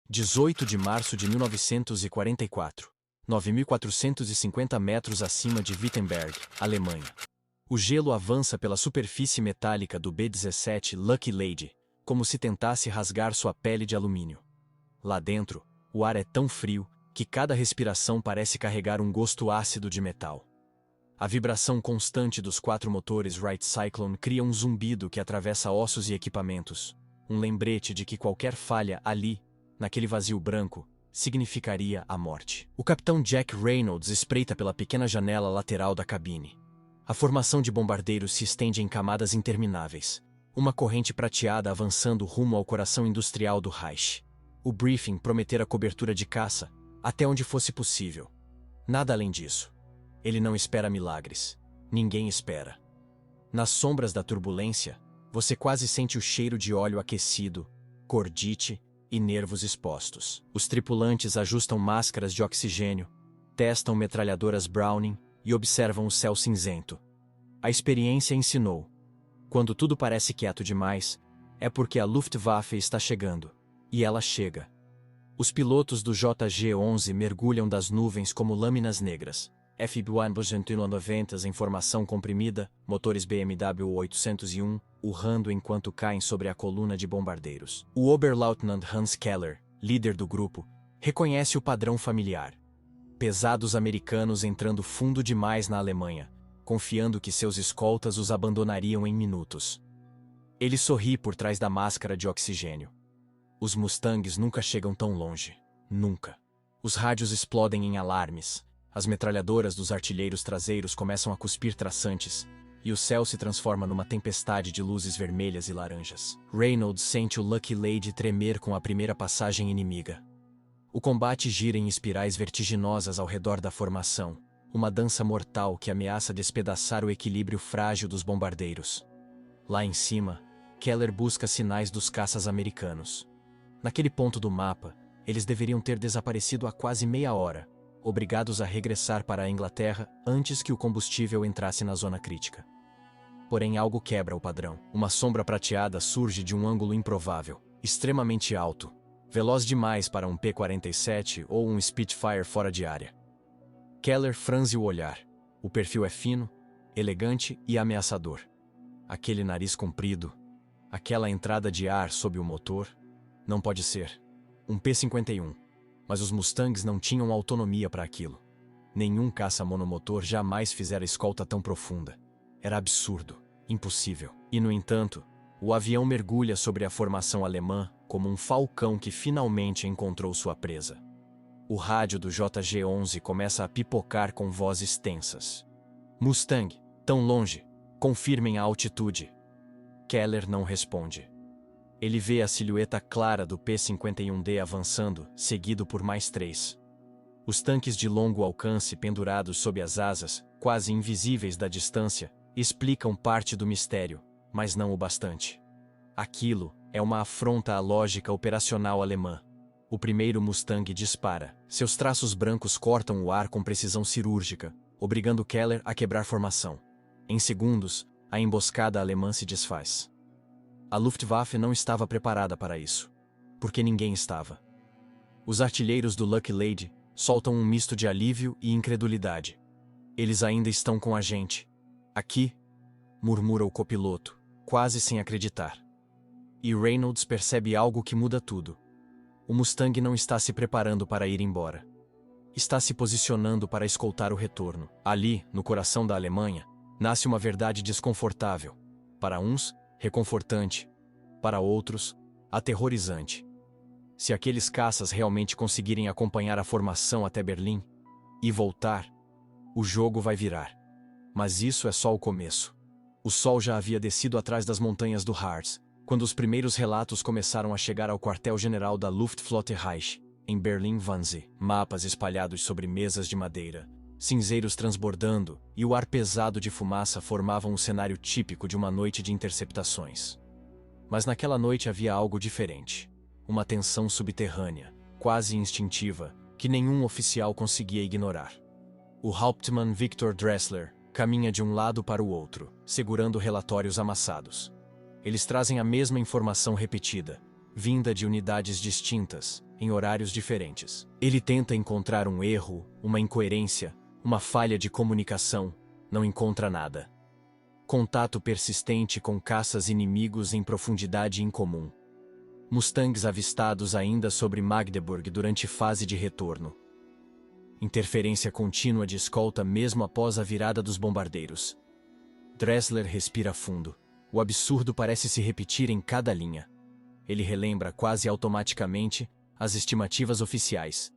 18 de março de 1944. 9.450 metros acima de Wittenberg, Alemanha. O gelo avança pela superfície metálica do B-17 Lucky Lady, como se tentasse rasgar sua pele de alumínio. Lá dentro, o ar é tão frio que cada respiração parece carregar um gosto ácido de metal. A vibração constante dos 4 motores Wright Cyclone cria um zumbido que atravessa ossos e equipamentos, um lembrete de que qualquer falha ali, naquele vazio branco, significaria a morte. O capitão Jack Reynolds espreita pela pequena janela lateral da cabine. A formação de bombardeiros se estende em camadas intermináveis, uma corrente prateada avançando rumo ao coração industrial do Reich. O briefing prometera cobertura de caça, até onde fosse possível. Nada além disso. Ele não espera milagres. Ninguém espera. Nas sombras da turbulência, você quase sente o cheiro de óleo aquecido, cordite e nervos expostos. Os tripulantes ajustam máscaras de oxigênio, testam metralhadoras Browning e observam o céu cinzento. A experiência ensinou: quando tudo parece quieto demais, é porque a Luftwaffe está chegando. E ela chega. Os pilotos do JG-11 mergulham das nuvens como lâminas negras. F-190 em formação comprimida, motores BMW 801, urrando enquanto caem sobre a coluna de bombardeiros. O Oberleutnant Hans Keller, líder do grupo, reconhece o padrão familiar. Pesados americanos entrando fundo demais na Alemanha, confiando que seus escoltas os abandonariam em minutos. Ele sorri por trás da máscara de oxigênio. Os Mustangs nunca chegam tão longe. Nunca. Os rádios explodem em alarmes. As metralhadoras dos artilheiros traseiros começam a cuspir traçantes, e o céu se transforma numa tempestade de luzes vermelhas e laranjas. Reynolds sente o Lucky Lady tremer com a primeira passagem inimiga. O combate gira em espirais vertiginosas ao redor da formação, uma dança mortal que ameaça despedaçar o equilíbrio frágil dos bombardeiros. Lá em cima, Keller busca sinais dos caças americanos. Naquele ponto do mapa, eles deveriam ter desaparecido há quase meia hora, obrigados a regressar para a Inglaterra antes que o combustível entrasse na zona crítica. Porém, algo quebra o padrão. Uma sombra prateada surge de um ângulo improvável, extremamente alto, veloz demais para um P-47 ou um Spitfire fora de área. Keller franze o olhar. O perfil é fino, elegante e ameaçador. Aquele nariz comprido, aquela entrada de ar sob o motor, não pode ser. Um P-51. Mas os Mustangs não tinham autonomia para aquilo. Nenhum caça monomotor jamais fizera escolta tão profunda. Era absurdo, impossível. E, no entanto, o avião mergulha sobre a formação alemã como um falcão que finalmente encontrou sua presa. O rádio do JG-11 começa a pipocar com vozes tensas. Mustang, tão longe, confirmem a altitude. Keller não responde. Ele vê a silhueta clara do P-51D avançando, seguido por mais 3. Os tanques de longo alcance pendurados sob as asas, quase invisíveis da distância, explicam parte do mistério, mas não o bastante. Aquilo é uma afronta à lógica operacional alemã. O primeiro Mustang dispara. Seus traços brancos cortam o ar com precisão cirúrgica, obrigando Keller a quebrar formação. Em segundos, a emboscada alemã se desfaz. A Luftwaffe não estava preparada para isso. Porque ninguém estava. Os artilheiros do Lucky Lady soltam um misto de alívio e incredulidade. Eles ainda estão com a gente. Aqui, murmura o copiloto, quase sem acreditar. E Reynolds percebe algo que muda tudo. O Mustang não está se preparando para ir embora. Está se posicionando para escoltar o retorno. Ali, no coração da Alemanha, nasce uma verdade desconfortável. Para uns, reconfortante. Para outros, aterrorizante. Se aqueles caças realmente conseguirem acompanhar a formação até Berlim e voltar, o jogo vai virar. Mas isso é só o começo. O sol já havia descido atrás das montanhas do Harz, quando os primeiros relatos começaram a chegar ao quartel-general da Luftflotte Reich, em Berlim-Wannsee. Mapas espalhados sobre mesas de madeira, cinzeiros transbordando e o ar pesado de fumaça formavam um cenário típico de uma noite de interceptações. Mas naquela noite havia algo diferente. Uma tensão subterrânea, quase instintiva, que nenhum oficial conseguia ignorar. O Hauptmann Victor Dressler caminha de um lado para o outro, segurando relatórios amassados. Eles trazem a mesma informação repetida. vinda de unidades distintas, em horários diferentes. Ele tenta encontrar um erro, uma incoerência, uma falha de comunicação, não encontra nada. Contato persistente com caças inimigos em profundidade incomum. Mustangs avistados ainda sobre Magdeburg durante fase de retorno. Interferência contínua de escolta mesmo após a virada dos bombardeiros. Dressler respira fundo. O absurdo parece se repetir em cada linha. Ele relembra quase automaticamente as estimativas oficiais.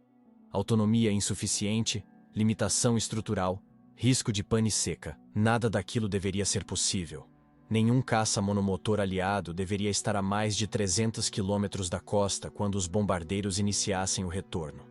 Autonomia insuficiente, limitação estrutural, risco de pane seca. Nada daquilo deveria ser possível. Nenhum caça monomotor aliado deveria estar a mais de 300 quilômetros da costa quando os bombardeiros iniciassem o retorno.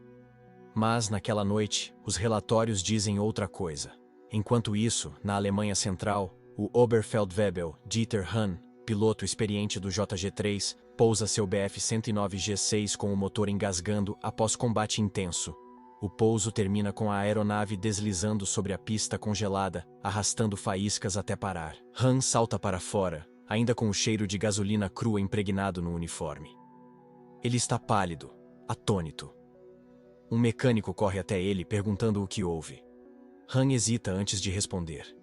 Mas, naquela noite, os relatórios dizem outra coisa. Enquanto isso, na Alemanha Central, o Oberfeldwebel Dieter Hahn, piloto experiente do JG-3, pousa seu Bf-109 G6 com o motor engasgando após combate intenso. O pouso termina com a aeronave deslizando sobre a pista congelada, arrastando faíscas até parar. Hahn salta para fora, ainda com o cheiro de gasolina crua impregnado no uniforme. Ele está pálido, atônito. Um mecânico corre até ele perguntando o que houve. Hahn hesita antes de responder.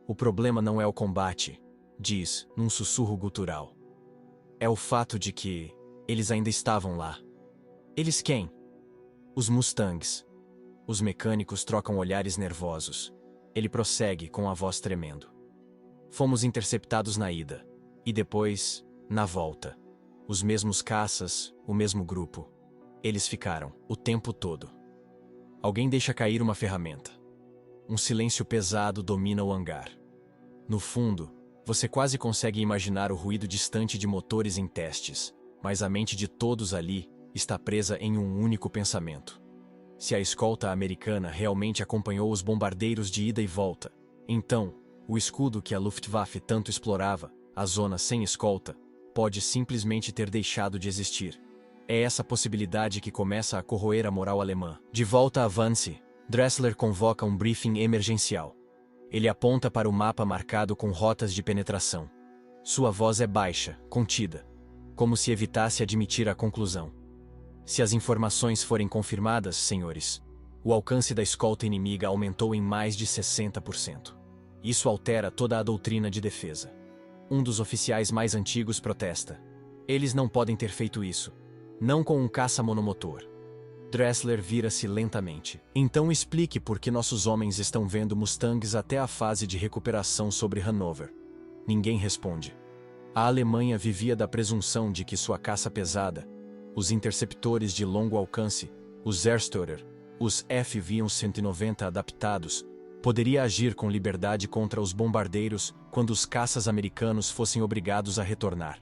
O problema não é o combate, diz, num sussurro gutural. É o fato de que eles ainda estavam lá. Eles quem? Os Mustangs. Os mecânicos trocam olhares nervosos. Ele prossegue com a voz tremendo. Fomos interceptados na ida. E depois, na volta. Os mesmos caças, o mesmo grupo. Eles ficaram, o tempo todo. Alguém deixa cair uma ferramenta. Um silêncio pesado domina o hangar. No fundo, você quase consegue imaginar o ruído distante de motores em testes, mas a mente de todos ali está presa em um único pensamento. Se a escolta americana realmente acompanhou os bombardeiros de ida e volta, então, o escudo que a Luftwaffe tanto explorava, a zona sem escolta, pode simplesmente ter deixado de existir. É essa possibilidade que começa a corroer a moral alemã. De volta a Wannsee, Dressler convoca um briefing emergencial. Ele aponta para o mapa marcado com rotas de penetração. Sua voz é baixa, contida, como se evitasse admitir a conclusão. Se as informações forem confirmadas, senhores, o alcance da escolta inimiga aumentou em mais de 60%. Isso altera toda a doutrina de defesa. Um dos oficiais mais antigos protesta. Eles não podem ter feito isso. Não com um caça monomotor. Dressler vira-se lentamente. Então explique por que nossos homens estão vendo Mustangs até a fase de recuperação sobre Hanover. Ninguém responde. A Alemanha vivia da presunção de que sua caça pesada, os interceptores de longo alcance, os Zerstörer, os F-190 adaptados, poderia agir com liberdade contra os bombardeiros quando os caças americanos fossem obrigados a retornar.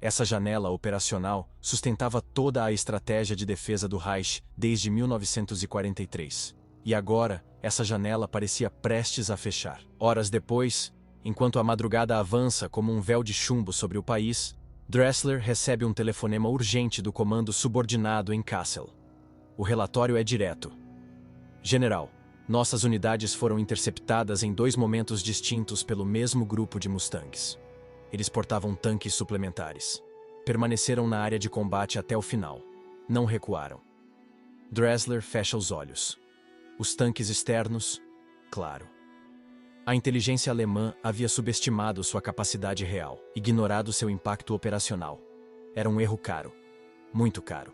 Essa janela operacional sustentava toda a estratégia de defesa do Reich desde 1943. E agora, essa janela parecia prestes a fechar. Horas depois, enquanto a madrugada avança como um véu de chumbo sobre o país, Dressler recebe um telefonema urgente do comando subordinado em Kassel. O relatório é direto. General, nossas unidades foram interceptadas em 2 momentos distintos pelo mesmo grupo de Mustangs. Eles portavam tanques suplementares. Permaneceram na área de combate até o final. Não recuaram. Dressler fecha os olhos. Os tanques externos? Claro. A inteligência alemã havia subestimado sua capacidade real, ignorado seu impacto operacional. Era um erro caro. Muito caro.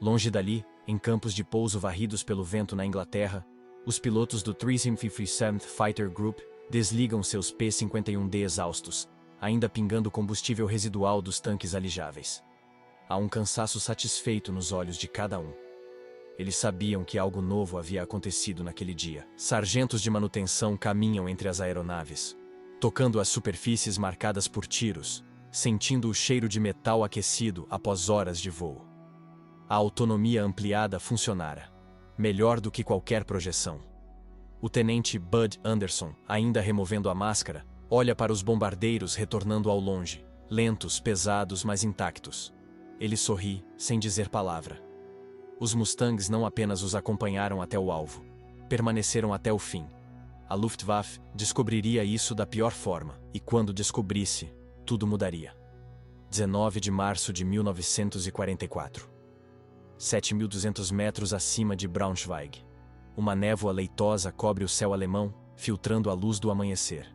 Longe dali, em campos de pouso varridos pelo vento na Inglaterra, os pilotos do 357th Fighter Group desligam seus P-51D exaustos, ainda pingando combustível residual dos tanques alijáveis. Há um cansaço satisfeito nos olhos de cada um. Eles sabiam que algo novo havia acontecido naquele dia. Sargentos de manutenção caminham entre as aeronaves, tocando as superfícies marcadas por tiros, sentindo o cheiro de metal aquecido após horas de voo. A autonomia ampliada funcionara, melhor do que qualquer projeção. O tenente Bud Anderson, ainda removendo a máscara, olha para os bombardeiros retornando ao longe, lentos, pesados, mas intactos. Ele sorri, sem dizer palavra. Os Mustangs não apenas os acompanharam até o alvo, permaneceram até o fim. A Luftwaffe descobriria isso da pior forma, e quando descobrisse, tudo mudaria. 19 de março de 1944. 7.200 metros acima de Braunschweig. Uma névoa leitosa cobre o céu alemão, filtrando a luz do amanhecer.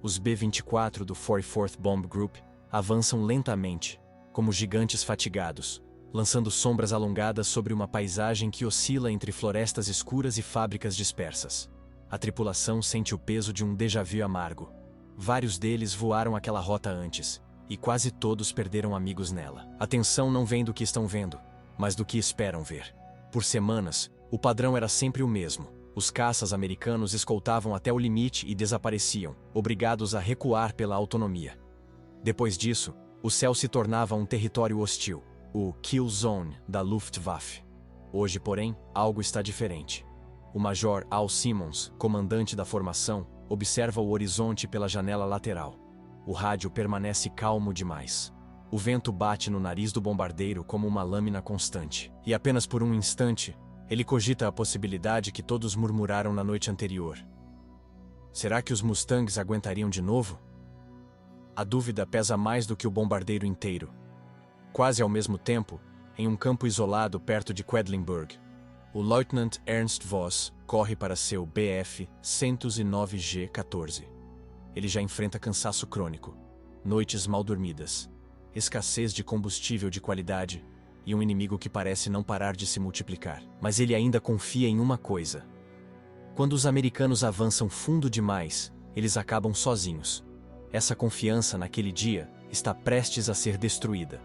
Os B-24 do 44th Bomb Group avançam lentamente, como gigantes fatigados, lançando sombras alongadas sobre uma paisagem que oscila entre florestas escuras e fábricas dispersas. A tripulação sente o peso de um déjà-vu amargo. Vários deles voaram aquela rota antes, e quase todos perderam amigos nela. A tensão não vem do que estão vendo, mas do que esperam ver. Por semanas, o padrão era sempre o mesmo. Os caças americanos escoltavam até o limite e desapareciam, obrigados a recuar pela autonomia. Depois disso, o céu se tornava um território hostil, o Kill Zone da Luftwaffe. Hoje, porém, algo está diferente. O Major Al Simmons, comandante da formação, observa o horizonte pela janela lateral. O rádio permanece calmo demais. O vento bate no nariz do bombardeiro como uma lâmina constante. E apenas por um instante, ele cogita a possibilidade que todos murmuraram na noite anterior. Será que os Mustangs aguentariam de novo? A dúvida pesa mais do que o bombardeiro inteiro. Quase ao mesmo tempo, em um campo isolado perto de Quedlinburg, o Lieutenant Ernst Voss corre para seu Bf 109G-14. Ele já enfrenta cansaço crônico, noites mal dormidas, escassez de combustível de qualidade e um inimigo que parece não parar de se multiplicar. Mas ele ainda confia em uma coisa. Quando os americanos avançam fundo demais, eles acabam sozinhos. Essa confiança naquele dia está prestes a ser destruída.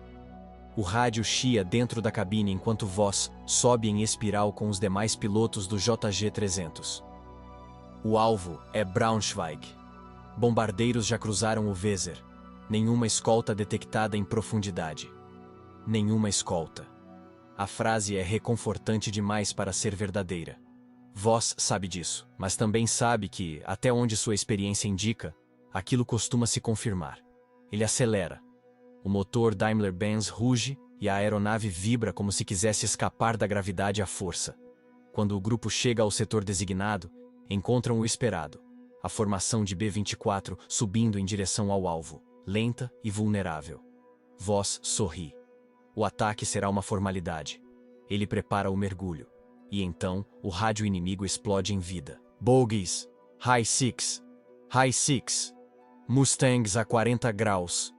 O rádio chia dentro da cabine enquanto Voss sobe em espiral com os demais pilotos do JG-300. O alvo é Braunschweig. Bombardeiros já cruzaram o Weser. Nenhuma escolta detectada em profundidade. Nenhuma escolta. A frase é reconfortante demais para ser verdadeira. Voss sabe disso, mas também sabe que, até onde sua experiência indica, aquilo costuma se confirmar. Ele acelera. O motor Daimler-Benz ruge e a aeronave vibra como se quisesse escapar da gravidade à força. Quando o grupo chega ao setor designado, encontram o esperado. A formação de B-24 subindo em direção ao alvo, lenta e vulnerável. Voss sorri. O ataque será uma formalidade. Ele prepara o mergulho. E então, o rádio inimigo explode em vida. Bogies! High Six! High Six! Mustangs a 40 graus!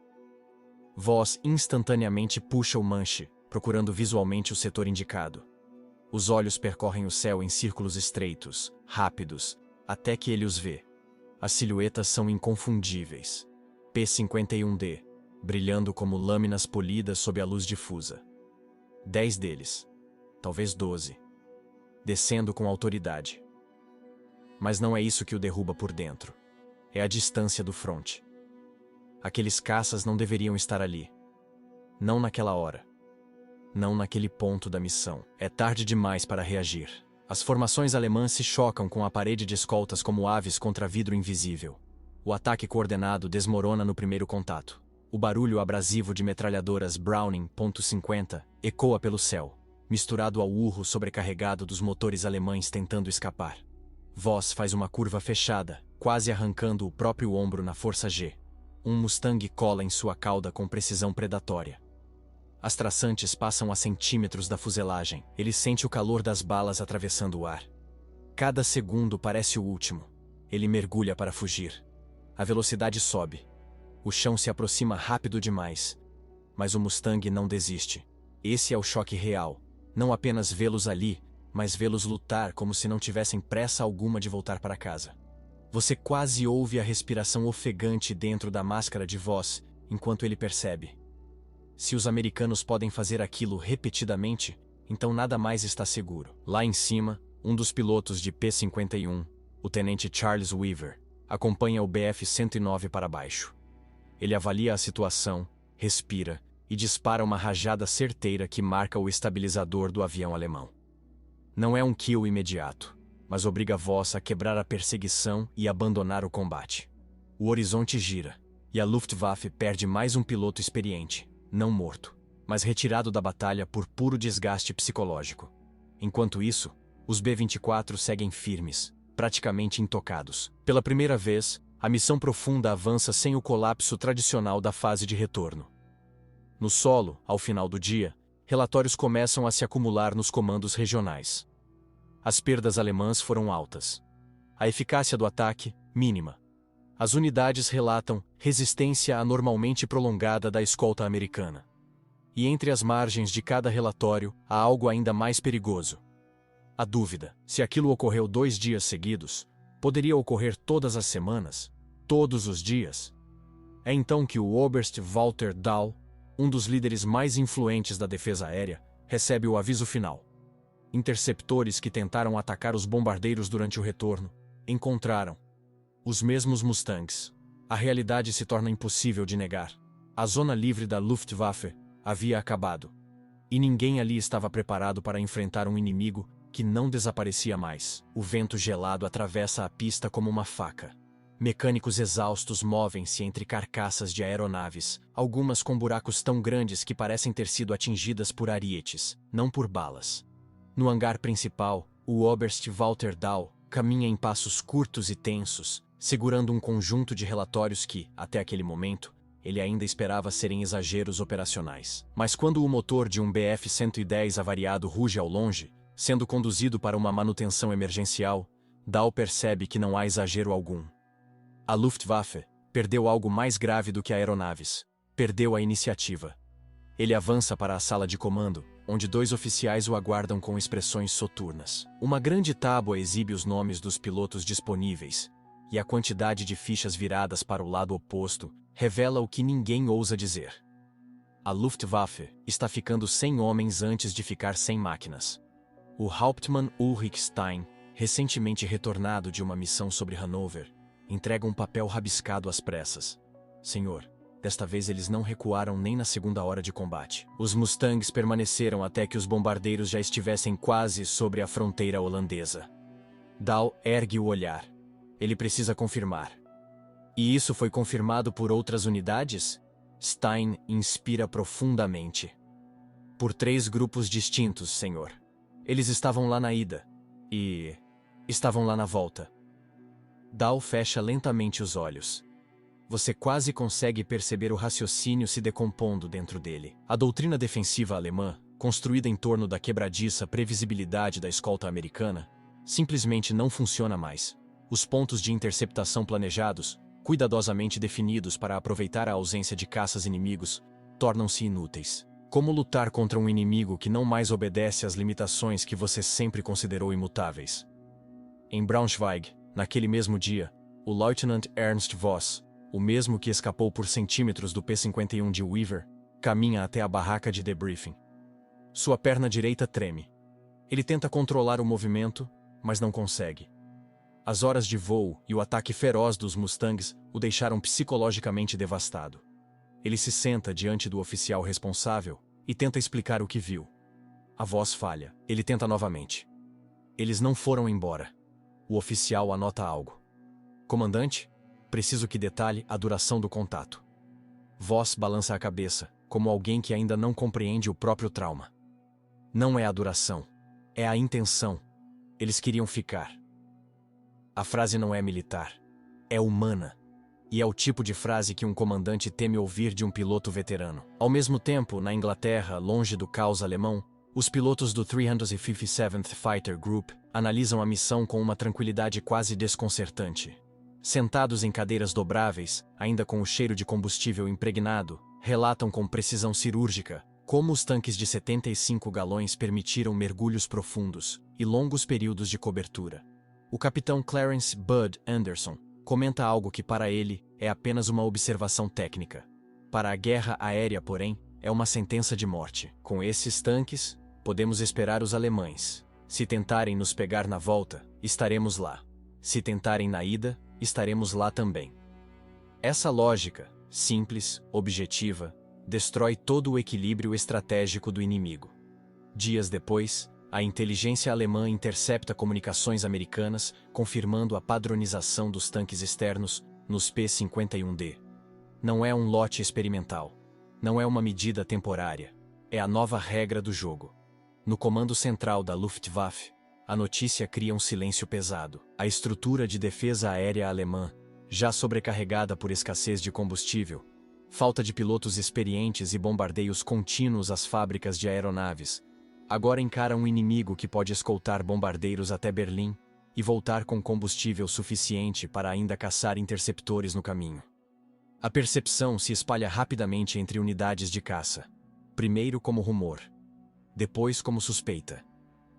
Voss instantaneamente puxa o manche, procurando visualmente o setor indicado. Os olhos percorrem o céu em círculos estreitos, rápidos, até que ele os vê. As silhuetas são inconfundíveis. P-51D, brilhando como lâminas polidas sob a luz difusa. 10 deles, talvez 12, descendo com autoridade. Mas não é isso que o derruba por dentro. É a distância do fronte. Aqueles caças não deveriam estar ali. Não naquela hora. Não naquele ponto da missão. É tarde demais para reagir. As formações alemãs se chocam com a parede de escoltas como aves contra vidro invisível. O ataque coordenado desmorona no primeiro contato. O barulho abrasivo de metralhadoras Browning .50 ecoa pelo céu, misturado ao urro sobrecarregado dos motores alemães tentando escapar. Voss faz uma curva fechada, quase arrancando o próprio ombro na força G. Um Mustang cola em sua cauda com precisão predatória. As traçantes passam a centímetros da fuselagem. Ele sente o calor das balas atravessando o ar. Cada segundo parece o último. Ele mergulha para fugir. A velocidade sobe. O chão se aproxima rápido demais. Mas o Mustang não desiste. Esse é o choque real. Não apenas vê-los ali, mas vê-los lutar como se não tivessem pressa alguma de voltar para casa. Você quase ouve a respiração ofegante dentro da máscara de Voss, enquanto ele percebe. Se os americanos podem fazer aquilo repetidamente, então nada mais está seguro. Lá em cima, um dos pilotos de P-51, o tenente Charles Weaver, acompanha o Bf-109 para baixo. Ele avalia a situação, respira e dispara uma rajada certeira que marca o estabilizador do avião alemão. Não é um kill imediato, mas obriga Voss a quebrar a perseguição e abandonar o combate. O horizonte gira, e a Luftwaffe perde mais um piloto experiente, não morto, mas retirado da batalha por puro desgaste psicológico. Enquanto isso, os B-24 seguem firmes, praticamente intocados. Pela primeira vez, a missão profunda avança sem o colapso tradicional da fase de retorno. No solo, ao final do dia, relatórios começam a se acumular nos comandos regionais. As perdas alemãs foram altas. A eficácia do ataque, mínima. As unidades relatam resistência anormalmente prolongada da escolta americana. E entre as margens de cada relatório há algo ainda mais perigoso. A dúvida: se aquilo ocorreu 2 dias seguidos, poderia ocorrer todas as semanas, todos os dias? É então que o Oberst Walter Dahl, um dos líderes mais influentes da defesa aérea, recebe o aviso final. Interceptores que tentaram atacar os bombardeiros durante o retorno encontraram os mesmos Mustangs. A realidade se torna impossível de negar. A zona livre da Luftwaffe havia acabado. E ninguém ali estava preparado para enfrentar um inimigo que não desaparecia mais. O vento gelado atravessa a pista como uma faca. Mecânicos exaustos movem-se entre carcaças de aeronaves, algumas com buracos tão grandes que parecem ter sido atingidas por arietes, não por balas. No hangar principal, o Oberst Walter Dahl caminha em passos curtos e tensos, segurando um conjunto de relatórios que, até aquele momento, ele ainda esperava serem exageros operacionais. Mas quando o motor de um Bf-110 avariado ruge ao longe, sendo conduzido para uma manutenção emergencial, Dahl percebe que não há exagero algum. A Luftwaffe perdeu algo mais grave do que aeronaves. Perdeu a iniciativa. Ele avança para a sala de comando, onde 2 oficiais o aguardam com expressões soturnas. Uma grande tábua exibe os nomes dos pilotos disponíveis, e a quantidade de fichas viradas para o lado oposto revela o que ninguém ousa dizer. A Luftwaffe está ficando sem homens antes de ficar sem máquinas. O Hauptmann Ulrich Stein, recentemente retornado de uma missão sobre Hanover, entrega um papel rabiscado às pressas. Senhor, desta vez eles não recuaram nem na segunda hora de combate. Os Mustangs permaneceram até que os bombardeiros já estivessem quase sobre a fronteira holandesa. Dahl ergue o olhar. Ele precisa confirmar. E isso foi confirmado por outras unidades? Stein inspira profundamente. Por 3 grupos distintos, senhor. Eles estavam lá na ida. E estavam lá na volta. Dahl fecha lentamente os olhos. Você quase consegue perceber o raciocínio se decompondo dentro dele. A doutrina defensiva alemã, construída em torno da quebradiça previsibilidade da escolta americana, simplesmente não funciona mais. Os pontos de interceptação planejados, cuidadosamente definidos para aproveitar a ausência de caças inimigos, tornam-se inúteis. Como lutar contra um inimigo que não mais obedece às limitações que você sempre considerou imutáveis? Em Braunschweig, naquele mesmo dia, o Lieutenant Ernst Voss, o mesmo que escapou por centímetros do P-51 de Weaver, caminha até a barraca de debriefing. Sua perna direita treme. Ele tenta controlar o movimento, mas não consegue. As horas de voo e o ataque feroz dos Mustangs o deixaram psicologicamente devastado. Ele se senta diante do oficial responsável e tenta explicar o que viu. A voz falha. Ele tenta novamente. Eles não foram embora. O oficial anota algo. Comandante, preciso que detalhe a duração do contato. Voss balança a cabeça, como alguém que ainda não compreende o próprio trauma. Não é a duração. É a intenção. Eles queriam ficar. A frase não é militar. É humana. E é o tipo de frase que um comandante teme ouvir de um piloto veterano. Ao mesmo tempo, na Inglaterra, longe do caos alemão, os pilotos do 357th Fighter Group analisam a missão com uma tranquilidade quase desconcertante. Sentados em cadeiras dobráveis, ainda com o cheiro de combustível impregnado, relatam com precisão cirúrgica como os tanques de 75 galões permitiram mergulhos profundos e longos períodos de cobertura. O capitão Clarence Bud Anderson comenta algo que para ele é apenas uma observação técnica. Para a guerra aérea, porém, é uma sentença de morte. Com esses tanques, podemos esperar os alemães. Se tentarem nos pegar na volta, estaremos lá. Se tentarem na ida, estaremos lá também. Essa lógica, simples, objetiva, destrói todo o equilíbrio estratégico do inimigo. Dias depois, a inteligência alemã intercepta comunicações americanas, confirmando a padronização dos tanques externos nos P-51D. Não é um lote experimental. Não é uma medida temporária. É a nova regra do jogo. No comando central da Luftwaffe, a notícia cria um silêncio pesado. A estrutura de defesa aérea alemã, já sobrecarregada por escassez de combustível, falta de pilotos experientes e bombardeios contínuos às fábricas de aeronaves, agora encara um inimigo que pode escoltar bombardeiros até Berlim e voltar com combustível suficiente para ainda caçar interceptores no caminho. A percepção se espalha rapidamente entre unidades de caça, primeiro como rumor, depois como suspeita,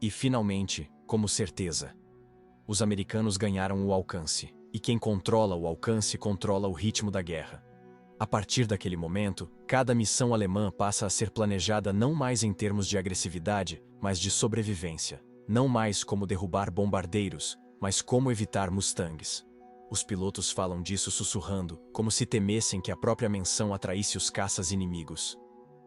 e finalmente como certeza. Os americanos ganharam o alcance, e quem controla o alcance controla o ritmo da guerra. A partir daquele momento, cada missão alemã passa a ser planejada não mais em termos de agressividade, mas de sobrevivência. Não mais como derrubar bombardeiros, mas como evitar Mustangs. Os pilotos falam disso sussurrando, como se temessem que a própria menção atraísse os caças inimigos.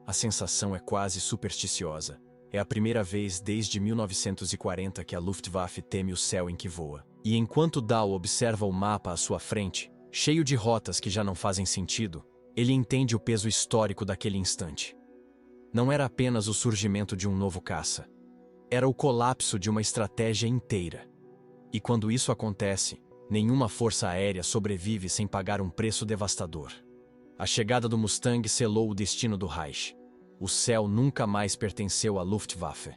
A sensação é quase supersticiosa. É a primeira vez desde 1940 que a Luftwaffe teme o céu em que voa. E enquanto Dahl observa o mapa à sua frente, cheio de rotas que já não fazem sentido, ele entende o peso histórico daquele instante. Não era apenas o surgimento de um novo caça. Era o colapso de uma estratégia inteira. E quando isso acontece, nenhuma força aérea sobrevive sem pagar um preço devastador. A chegada do Mustang selou o destino do Reich. O céu nunca mais pertenceu à Luftwaffe.